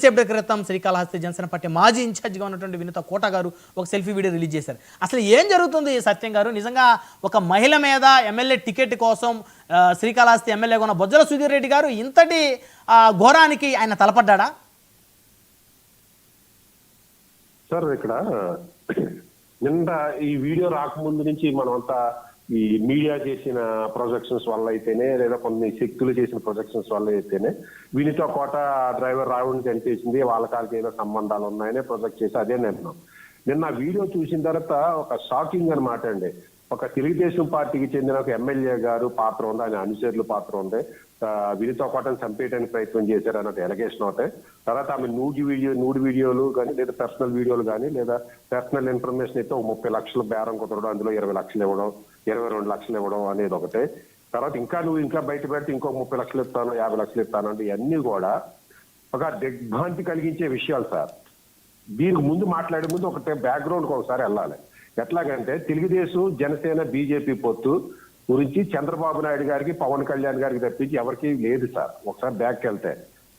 సేపటి క్రితం శ్రీకాళహస్తి జనసేన పార్టీ మాజీ ఇన్ఛార్జిగా ఉన్నటువంటి వినీత కోట గారు ఒక సెల్ఫీ వీడియో రిలీజ్ చేశారు. అసలు ఏం జరుగుతుంది సత్యం గారు? నిజంగా ఒక మహిళ మీద ఎమ్మెల్యే టికెట్ కోసం శ్రీకాళహస్తి ఎమ్మెల్యేగా ఉన్న బొజ్జల సుధీర్ రెడ్డి గారు ఇంతటి ఘోరానికి ఆయన తలపడ్డా? సార్ ఇక్కడ నిన్న ఈ వీడియో రాకముందు నుంచి మనమంతా ఈ మీడియా చేసిన ప్రొజెక్షన్స్ వల్ల అయితేనే లేదా కొన్ని శక్తులు చేసిన ప్రొజెక్షన్స్ వల్ల అయితేనే వినీత కోట డ్రైవర్ రావుని కనిపించింది, వాళ్ళ కాళ్ళకి ఏదో సంబంధాలు ఉన్నాయని ప్రొజెక్ట్ చేసి అదే నిన్న వీడియో చూసిన తర్వాత ఒక షాకింగ్ అనమాట అండి. ఒక తెలుగుదేశం పార్టీకి చెందిన ఒక ఎమ్మెల్యే గారు పాత్ర ఉంది, ఆయన అనుచరులు పాత్ర ఉంది, వినీత కోటను చంపేయడానికి ప్రయత్నం చేశారు అన్నట్టు ఎలిగేషన్ అవుతాయి. తర్వాత ఆమె నూడి వీడియోలు కానీ లేదా పర్సనల్ వీడియోలు కానీ లేదా పర్సనల్ ఇన్ఫర్మేషన్ అయితే 30 లక్షల బేరం కుదరడం, అందులో 20 లక్షలు ఇవ్వడం, 22 లక్షలు ఇవ్వడం అనేది ఒకటే. తర్వాత నువ్వు ఇంకా బయట పెడితే ఇంకో 30 లక్షలు ఇస్తాను, 50 లక్షలు ఇస్తాను అంటే ఇవన్నీ కూడా ఒక దిగ్భ్రాంతి కలిగించే విషయాలు సార్. దీనికి ముందు మాట్లాడే ముందు ఒకటే బ్యాక్గ్రౌండ్కి ఒకసారి వెళ్ళాలి. ఎట్లాగంటే తెలుగుదేశం జనసేన బీజేపీ పొత్తు గురించి చంద్రబాబు నాయుడు గారికి పవన్ కళ్యాణ్ గారికి తప్పించి ఎవరికి లేదు సార్. ఒకసారి బ్యాక్కి వెళ్తే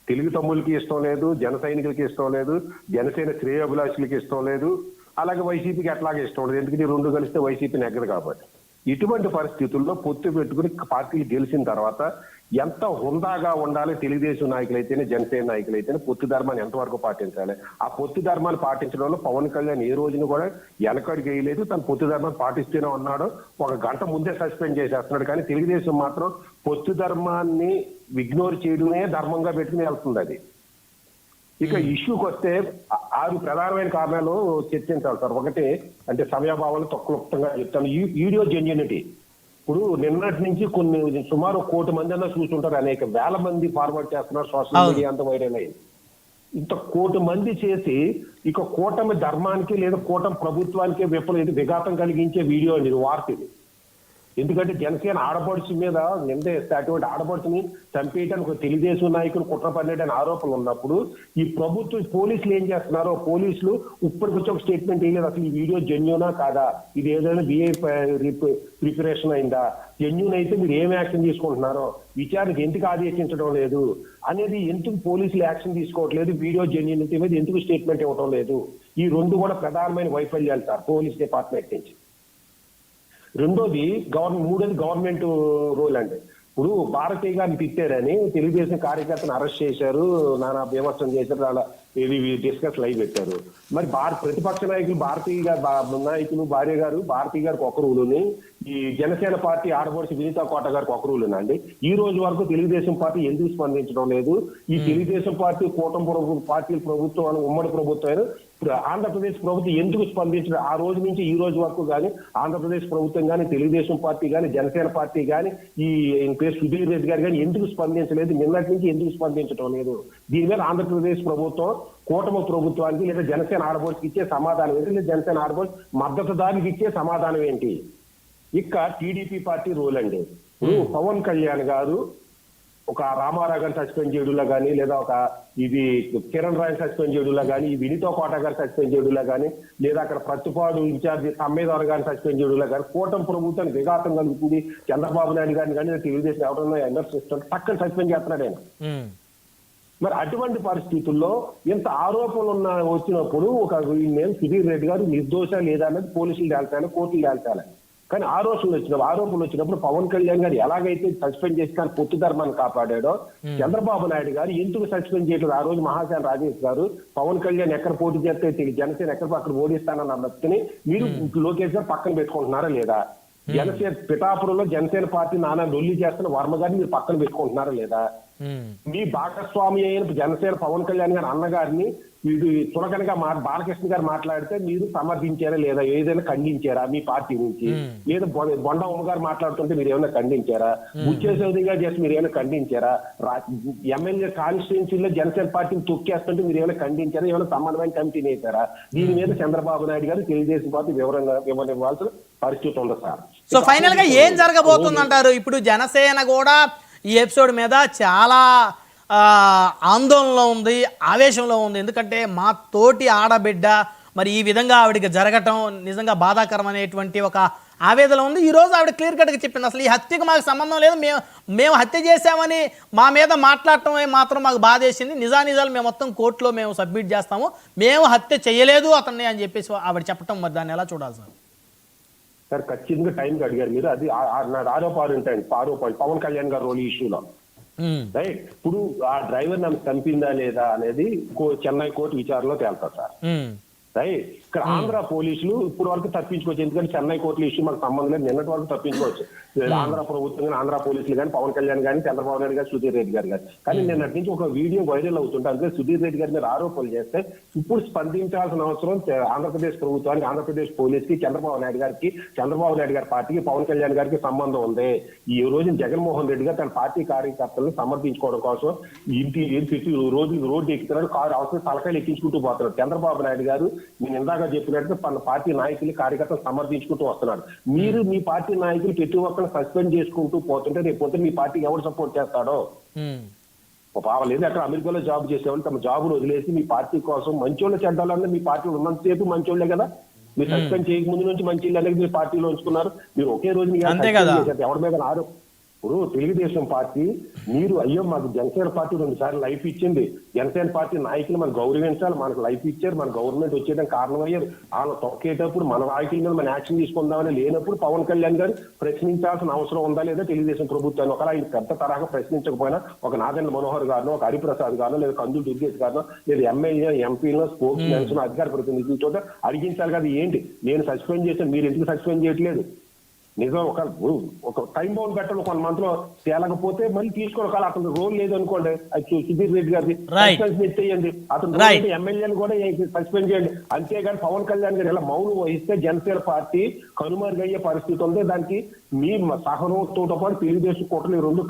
తెలుగు తమ్ములకి ఇష్టం లేదు, జన సైనికులకి ఇష్టం లేదు, జనసేన శ్రేయోభిలాషులకి ఇష్టం లేదు, అలాగే వైసీపీకి ఎట్లాగే ఇష్టం లేదు. ఎందుకంటే ఈ రెండు కలిస్తే వైసీపీ నెగ్గదు కాబట్టి. ఇటువంటి పరిస్థితుల్లో పొత్తు పెట్టుకుని పార్టీలు గెలిచిన తర్వాత ఎంత హుందాగా ఉండాలి తెలుగుదేశం నాయకులైతేనే జనసేన నాయకులైతేనే పొత్తు ధర్మాన్ని ఎంతవరకు పాటించాలి. ఆ పొత్తు ధర్మాన్ని పాటించడంలో పవన్ కళ్యాణ్ ఏ రోజున కూడా వెనకడికి వేయలేదు. తన పొత్తు ధర్మాన్ని పాటిస్తూనే ఉన్నాడు. ఒక గంట ముందే సస్పెండ్ చేసేస్తున్నాడు. కానీ తెలుగుదేశం మాత్రం పొత్తు ధర్మాన్ని ఇగ్నోర్ చేయడమే ధర్మంగా పెట్టుకుని వెళ్తుంది. అది ఇక ఇష్యూకి వస్తే 6 ప్రధానమైన కారణాలు చర్చించాలి సార్. ఒకటి అంటే సమయాభావాలు తక్కువగా చెప్తాను. ఈ వీడియో జెన్యూనిటీ. ఇప్పుడు నిన్నటి నుంచి సుమారు 1 కోటి మంది అన్నా చూస్తుంటారు, అనేక వేల మంది ఫార్వర్డ్ చేస్తున్నారు, సోషల్ మీడియా అంతా వైరల్ అయింది. ఇంత 1 కోటి మంది చేసి ఇక కూటమి ధర్మానికి లేదా కూటమి ప్రభుత్వానికి విఘాతం కలిగించే వీడియో అండి, ఇది వార్త. ఇది ఎందుకంటే జనసేన ఆడపడుచు మీద నిందేస్తే అటువంటి ఆడపడుచుని చంపేయడానికి తెలుగుదేశం నాయకులు కుట్ర పన్నెడని ఆరోపణలు ఉన్నప్పుడు ఈ ప్రభుత్వం పోలీసులు ఏం చేస్తున్నారో, పోలీసులు ఇప్పటికొచ్చి ఒక స్టేట్మెంట్ వేయలేదు. అసలు ఈ వీడియో జెన్యూనా కాదా, ఇది ఏదైనా బిఏ ప్రిపరేషన్ అయిందా, జెన్యూన్ అయితే మీరు ఏం యాక్షన్ తీసుకుంటున్నారో, విచారణకు ఎందుకు ఆదేశించడం లేదు అనేది, ఎందుకు పోలీసులు యాక్షన్ తీసుకోవట్లేదు, వీడియో జెన్యూనిటీ మీద ఎందుకు స్టేట్మెంట్ ఇవ్వడం లేదు. ఈ 2 కూడా ప్రధానమైన వైఫల్యాలు సార్ పోలీస్ డిపార్ట్మెంట్ నుంచి. రెండోది మూడోది గవర్నమెంట్ రోల్ అండి. ఇప్పుడు భారతీయ గారిని తిట్టారని తెలుగుదేశం కార్యకర్తను అరెస్ట్ చేశారు, నానా విమర్శనం చేశారు, అలా డిస్కస్ లైవ్ పెట్టారు. మరి ప్రతిపక్ష నాయకులు భారతీయ నాయకులు భార్య గారు భారతీయ గారికి ఒక రూలుని, ఈ జనసేన పార్టీ ఆడపడుచు వినీత కోట గారికి ఒక రూల్ అండి. ఈ రోజు వరకు తెలుగుదేశం పార్టీ ఎందుకు స్పందించడం లేదు? ఈ తెలుగుదేశం పార్టీ కూటమి పార్టీల ప్రభుత్వం ఉమ్మడి ప్రభుత్వం ఆంధ్రప్రదేశ్ ప్రభుత్వం ఎందుకు స్పందించడం? ఆ రోజు నుంచి ఈ రోజు వరకు కానీ ఆంధ్రప్రదేశ్ ప్రభుత్వం కానీ తెలుగుదేశం పార్టీ కానీ జనసేన పార్టీ కానీ ఈ పేరు సుధీర్ రెడ్డి గారు కానీ ఎందుకు స్పందించలేదు? నిన్నటి నుంచి ఎందుకు స్పందించడం లేదు? దీని మీద ఆంధ్రప్రదేశ్ ప్రభుత్వం కూటమి ప్రభుత్వానికి లేదా జనసేన ఆడపడుచుకి ఇచ్చే సమాధానం ఏంటి, లేదా జనసేన ఆడపడుచు మద్దతుదారునికి ఇచ్చే సమాధానం ఏంటి? ఇక టీడీపీ పార్టీ రూల్ అండి. ఇప్పుడు పవన్ కళ్యాణ్ గారు ఒక రామారావు గారిని సస్పెండ్ చేయడంలో కానీ, లేదా ఒక ఇది కిరణ్ రాయ్ సస్పెండ్ చేయడంలో కానీ, ఈ వినీత కోట గారు సస్పెండ్ చేయడంలో కానీ, లేదా అక్కడ ప్రతిపాడు ఇన్ఛార్జి సమ్మేదర్ గారిని సస్పెండ్ చేయడంలో కానీ కూటమి ప్రభుత్వానికి విఘాతం కలుగుతుంది. చంద్రబాబు నాయుడు గారిని కానీ తెలుగుదేశం ఎవరైనా ఎండర్స్ పక్కన సస్పెండ్ చేస్తున్నాడు ఆయన. మరి అటువంటి పరిస్థితుల్లో ఇంత ఆరోపణలు వచ్చినప్పుడు ఒక సుధీర్ రెడ్డి గారు నిర్దోష లేదా అనేది పోలీసులు తేల్చాలి, కోర్టులు తేల్చాలి. కానీ ఆరోపణలు వచ్చినప్పుడు పవన్ కళ్యాణ్ గారు ఎలాగైతే సస్పెండ్ చేసి కానీ పొత్తు ధర్మాన్ని కాపాడాడో, చంద్రబాబు నాయుడు గారు ఎందుకు సస్పెండ్ చేయలేదు? ఆ రోజు మహాసేన రాజేష్ గారు పవన్ కళ్యాణ్ ఎక్కడ పోటీ చేస్తే జనసేన ఎక్కడ అక్కడ ఓడిస్తానని అన్నట్టుని మీరు లోకేష్ గారు పక్కన పెట్టుకుంటున్నారా లేదా? జనసేన పిఠాపురంలో జనసేన పార్టీ నానా లొల్లి చేస్తున్న వర్మ గారిని మీరు పక్కన పెట్టుకుంటున్నారా లేదా? మీ భాగస్వామి అయిన జనసేన పవన్ కళ్యాణ్ గారి అన్నగారిని వీడు చులకనగా బాలకృష్ణ గారు మాట్లాడితే మీరు సమర్థించారా లేదా? ఏదైనా ఖండించారా మీ పార్టీ నుంచి? లేదా బొండ ఉమ్మ గారు మాట్లాడుతుంటే మీరు ఏమైనా ఖండించారా? బుచ్చేసౌదరి గారు చేసి మీరు ఏమైనా ఖండించారా? ఎమ్మెల్యే కాన్స్టిట్యున్సీలో జనసేన పార్టీని తొక్కేస్తుంటే మీరు ఏమైనా ఖండించారా? ఏమైనా సమన్వయం కమిటీని వేశారా? దీని మీద చంద్రబాబు నాయుడు గారు తెలుగుదేశం పార్టీ వివరంగా ఇవ్వాల్సిన పరిస్థితి ఉంది సార్. సో ఫైనల్ గా ఏం జరగబోతుందంటారు? ఇప్పుడు జనసేన కూడా ఈ ఎపిసోడ్ మీద చాలా ఆందోళనలో ఉంది, ఆవేశంలో ఉంది. ఎందుకంటే మా తోటి ఆడబిడ్డ మరి ఈ విధంగా ఆవిడికి జరగటం నిజంగా బాధాకరం అనేటువంటి ఒక ఆవేదన ఉంది. ఈ రోజు ఆవిడ క్లియర్ కట్గా చెప్పింది అసలు ఈ హత్యకు మాకు సంబంధం లేదు, మేము హత్య చేశామని మా మీద మాట్లాడటం మాత్రం మాకు బాధేసింది, నిజానిజాలు మేము మొత్తం కోర్టులో మేము సబ్మిట్ చేస్తాము, మేము హత్య చేయలేదు అతన్ని అని చెప్పేసి ఆవిడ చెప్పటం, మరి దాన్ని ఎలా చూడాలి సార్? సార్ ఖచ్చితంగా టైంకి అడిగారు మీరు. అది నాది ఆరోపాలు ఉంటాయండి, ఆరోపాలు పవన్ కళ్యాణ్ గారు రోల్ ఇష్యూలో రైట్. ఇప్పుడు ఆ డ్రైవర్ నన్ను చంపిందా లేదా అనేది చెన్నై కోర్టు విచారణలో తేలుతారు సార్. రైట్. ఇక్కడ ఆంధ్ర పోలీసులు ఇప్పుడు వరకు తప్పించుకోవచ్చు, ఎందుకంటే చెన్నై కోర్టుల ఇష్యూ మాకు సంబంధం లేదు, నిన్నటి వరకు తప్పించుకోవచ్చు ఆంధ్ర ప్రభుత్వం కానీ, ఆంధ్ర పోలీసులు కానీ, పవన్ కళ్యాణ్ కానీ, చంద్రబాబు నాయుడు గారు, సుధీర్ రెడ్డి గారు కానీ. కానీ నిన్నటి నుంచి ఒక వీడియో వైరల్ అవుతుంటే అందుకే సుధీర్ రెడ్డి గారి మీద ఆరోపణలు చేస్తే ఇప్పుడు స్పందించాల్సిన అవసరం ఆంధ్రప్రదేశ్ ప్రభుత్వానికి, ఆంధ్రప్రదేశ్ పోలీసుకి, చంద్రబాబు నాయుడు గారికి, చంద్రబాబు నాయుడు గారి పార్టీకి, పవన్ కళ్యాణ్ గారికి సంబంధం ఉంది. ఈ రోజు జగన్మోహన్ రెడ్డి గారు తన పార్టీ కార్యకర్తలను సమర్థించుకోవడం కోసం ఇంటి రోజు రోడ్డు ఎక్కుతున్నాడు, కారు అవసరం తలకాయలు ఎక్కించుకుంటూ పోతున్నాడు. చంద్రబాబు నాయుడు గారు నేను ఇందాక చెప్పినట్టు తన పార్టీ నాయకులు, కార్యకర్తలు సమర్థించుకుంటూ వస్తున్నాడు. మీరు మీ పార్టీ నాయకులు ప్రతి ఒక్కరిని సస్పెండ్ చేసుకుంటూ పోతుంటే రేపు పొద్దున మీ పార్టీకి ఎవరు సపోర్ట్ చేస్తాడో? లేదు అక్కడ అమెరికాలో జాబ్ చేసేవాళ్ళు తమ జాబులు వదిలేసి మీ పార్టీ కోసం మంచోళ్ళ చెడ్డోళ్ళంటే మీ పార్టీలో ఉన్నంతసేపు మంచోళ్లే కదా. మీరు సస్పెండ్ చేయక ముందు నుంచి మంచి అనేది మీరు పార్టీలో ఉంచుకున్నారు. మీరు ఒకే రోజు ఎవరి మీద ఇప్పుడు తెలుగుదేశం పార్టీ మీరు అయ్యో మాకు జనసేన పార్టీ 2 సార్లు లైఫ్ ఇచ్చింది, జనసేన పార్టీ నాయకులు మనం గౌరవించాలి, మనకు లైఫ్ ఇచ్చారు, మన గవర్నమెంట్ వచ్చేయడానికి కారణమయ్యారు, వాళ్ళు తొక్కేటప్పుడు మన నాయకుల మీద మన యాక్షన్ తీసుకుందామని లేనప్పుడు పవన్ కళ్యాణ్ గారు ప్రశ్నించాల్సిన అవసరం ఉందా లేదా తెలుగుదేశం ప్రభుత్వాన్ని? ఒకవేళ ఆయన పెద్ద తరహా ప్రశ్నించకపోయినా ఒక నాదెండ్ల మనోహర్ గారినో, ఒక హరిప్రసాద్ గారినో, లేదా కందులు దుర్గేష్ గారినో, లేదా ఎమ్మెల్యే, ఎంపీలో, స్పోర్ట్స్ మెన్స్, అధికార ప్రతినిధుల చోట అడిగించాలి కదా. ఏంటి నేను సస్పెండ్ చేశాను, మీరు ఎందుకు సస్పెండ్ చేయట్లేదు? నిజం ఒక టైం బౌండ్ పెట్టాలి, 1 month లో తేలకపోతే మళ్ళీ తీసుకోవాలి. అతను రోల్ లేదు అనుకోండి, సుధీర్ రెడ్డి గారిది సస్పెన్షన్ ఎత్తేయండి, అతను ఎమ్మెల్యేని కూడా సస్పెండ్ చేయండి. అంతేగాని పవన్ కళ్యాణ్ గారు ఇలా మౌనం వహిస్తే జనసేన పార్టీ కనుమరుగయ్యే పరిస్థితి ఉంది. దానికి మీ సహనంతో పాటు తెలుగుదేశం కూటమి 2